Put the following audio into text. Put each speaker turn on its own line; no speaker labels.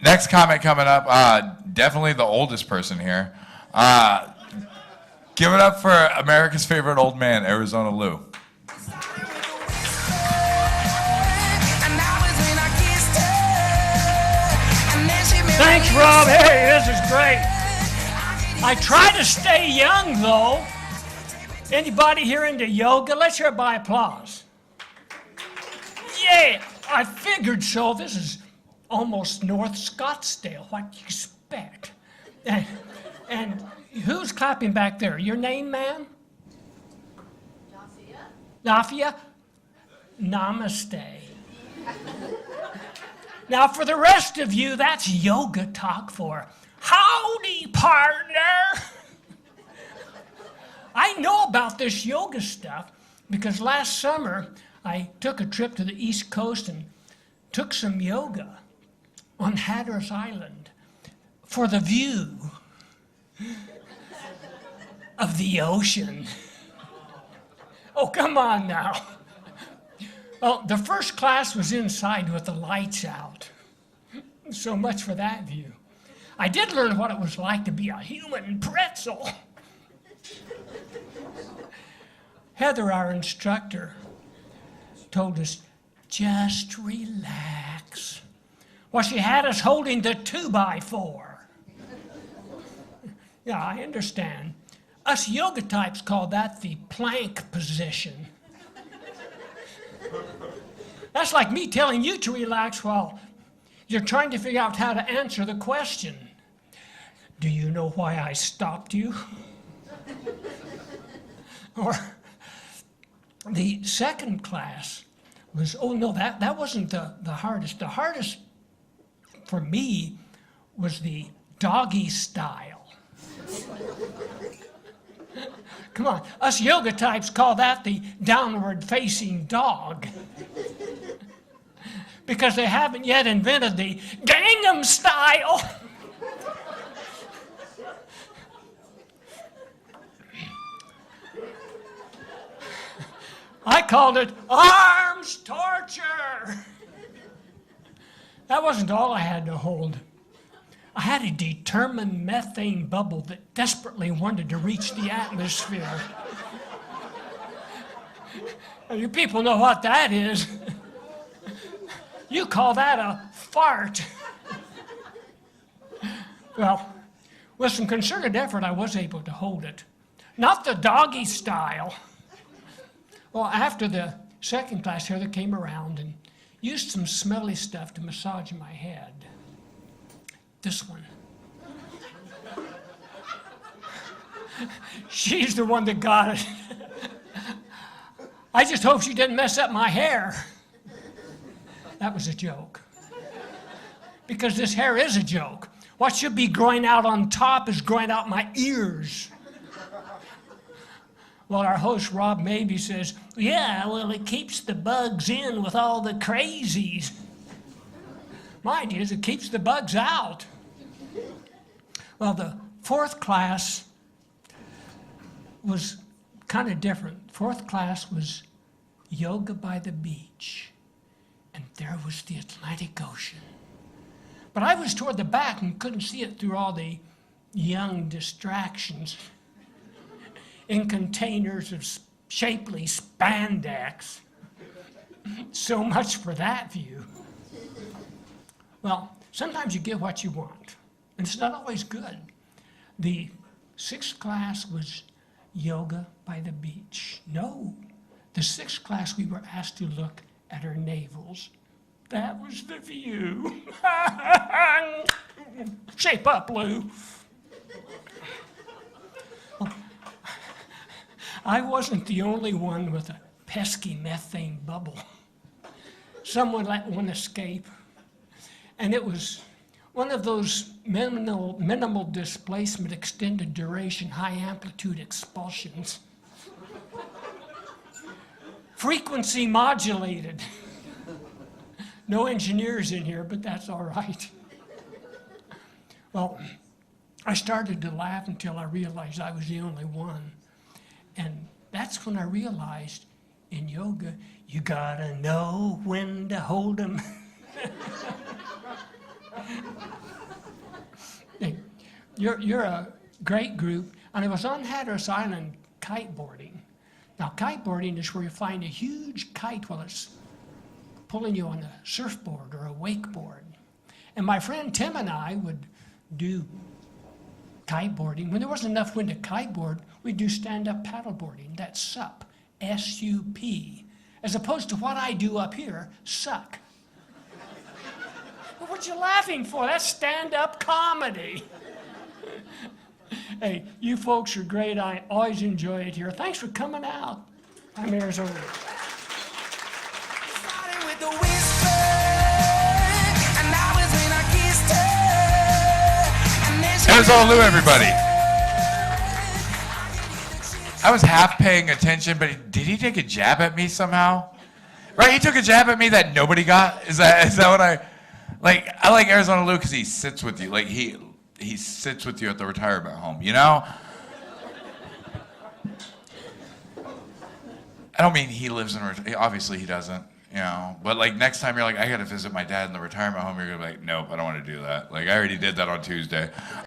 Next comment coming up, definitely the oldest person here. Give it up for America's favorite old man, Arizona Lou.
Thanks, Rob. Hey, this is great. I try to stay young, though. Anybody here into yoga? Let's hear it by applause. Yeah, I figured so. This is almost North Scottsdale. What do you expect? And who's clapping back there? Your name, ma'am? Nafia? Namaste. Now, for the rest of you, that's yoga talk for howdy, partner. I know about this yoga stuff because last summer I took a trip to the East Coast and took some yoga on Hatteras Island for the view of the ocean. Oh, come on now. Well, the first class was inside with the lights out. So much for that view. I did learn what it was like to be a human pretzel. Heather, our instructor, told us, just relax. Well, she had us holding the 2x4. Yeah, I understand. Us yoga types call that the plank position. That's like me telling you to relax while you're trying to figure out how to answer the question. Do you know why I stopped you? Or the second class was, oh no, that wasn't the hardest. The hardest for me was the doggy style. Come on, us yoga types call that the downward facing dog. Because they haven't yet invented the Gangnam style. I called it arms torture. That wasn't all I had to hold. I had a determined methane bubble that desperately wanted to reach the atmosphere. You people know what that is. You call that a fart. Well, with some concerted effort, I was able to hold it. Not the doggy style. Well, after the second class, Heather came around and used some smelly stuff to massage my head. This one. She's the one that got it. I just hope she didn't mess up my hair. That was a joke. Because this hair is a joke. What should be growing out on top is growing out my ears. Well, our host, Rob Maybe, says, yeah, well, it keeps the bugs in with all the crazies. My idea is it keeps the bugs out. Well, the fourth class was kind of different. Fourth class was yoga by the beach, and there was the Atlantic Ocean. But I was toward the back and couldn't see it through all the young distractions in containers of shapely spandex. So much for that view. Well, sometimes you get what you want, and it's not always good. The sixth class was yoga by the beach. No, the sixth class we were asked to look at our navels. That was the view. Shape up, Lou. I wasn't the only one with a pesky methane bubble. Someone let one escape, and it was one of those minimal displacement, extended duration, high amplitude expulsions. Frequency modulated. No engineers in here, but that's all right. Well, I started to laugh until I realized I was the only one. And that's when I realized in yoga, you gotta know when to hold 'em. you're a great group, and I was on Hatteras Island kiteboarding. Now, kiteboarding is where you find a huge kite while it's pulling you on a surfboard or a wakeboard. And my friend Tim and I would do kiteboarding. When there wasn't enough wind to kiteboard, we'd do stand-up paddleboarding. That's SUP, S-U-P, as opposed to what I do up here, suck. Well, what you laughing for? That's stand-up comedy. Hey, you folks are great. I always enjoy it here. Thanks for coming out. I'm Arizona.
Started with the whisper, and that was when I kissed her. And then she
Arizona Lou, everybody. I was half paying attention, but did he take a jab at me somehow? Right, he took a jab at me that nobody got. Is that what I like? I like Arizona Lou because he sits with you. Like he sits with you at the retirement home. You know. I don't mean he lives in. Obviously, he doesn't. You know. But like next time you're like, I got to visit my dad in the retirement home. You're gonna be like, nope, I don't want to do that. Like I already did that on Tuesday.